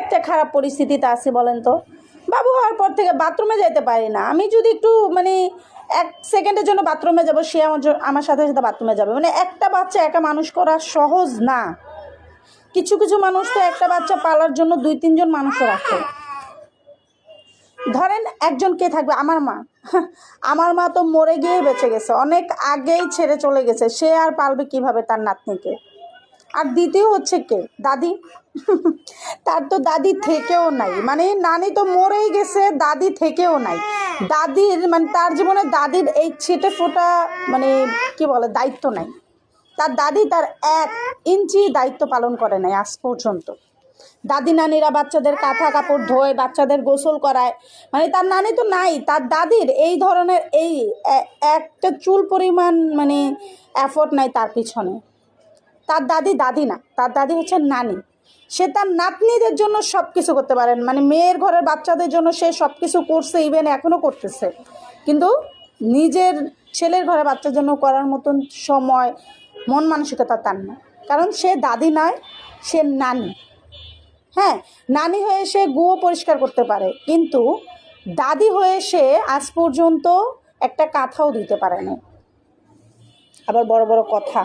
একটা খারাপ পরিস্থিতিতে আছি বলেন তো। বাবু হওয়ার পর থেকে বাথরুমে যেতে পারি না। আমি যদি একটু মানে 1 সেকেন্ডের জন্য বাথরুমে যাব, সে আমার সাথে সাথে বাথরুমে যাবে। মানে একটা বাচ্চা একা মানুষ করা সহজ না। কিছু কিছু মানুষ তো একটা বাচ্চা পালার জন্য 2-3 জন মানুষও রাখে। ধরেন একজন কে থাকবে? আমার মা। আমার মা তো মরে গিয়ে বেঁচে গেছে, অনেক আগেই ছেড়ে চলে গেছে। সে আর পালবে কিভাবে তার নাতনিকে? আর দ্বিতীয় হচ্ছে কে? দাদি। তার তো দাদি থেকেও নাই, মানে নানি তো মরেই গেছে, দাদি থেকেও নাই। দাদির মানে তার জীবনে দাদির এই ছিটে ফোটা মানে কি বলে দায়িত্ব নাই। তার দাদি তার 1 ইঞ্চি দায়িত্ব পালন করে নাই আজ পর্যন্ত। দাদি নানিরা বাচ্চাদের কাঁথা কাপড় ধোয়, বাচ্চাদের গোসল করায়, মানে তার নানি তো নাই। তার দাদির এই ধরনের এই একটা চুল পরিমাণ মানে এফোর্ট নাই তার পিছনে। তার দাদি দাদি না, তার দাদি হচ্ছে নানি। সে তার নাতনিদের জন্য সব কিছু করতে পারেন, মানে মেয়ের ঘরের বাচ্চাদের জন্য সে সব কিছু করছে, ইভেন এখনও করতেছে। কিন্তু নিজের ছেলের ঘরে বাচ্চার জন্য করার মতন সময় মন মানসিকতা তার না। কারণ সে দাদি নয়, সে নানি। হ্যাঁ, নানি হয়ে সে গুয়ো পরিষ্কার করতে পারে, কিন্তু দাদি হয়ে সে আজ পর্যন্ত একটা কাঁথাও দিতে পারে না। আবার বড় বড় কথা।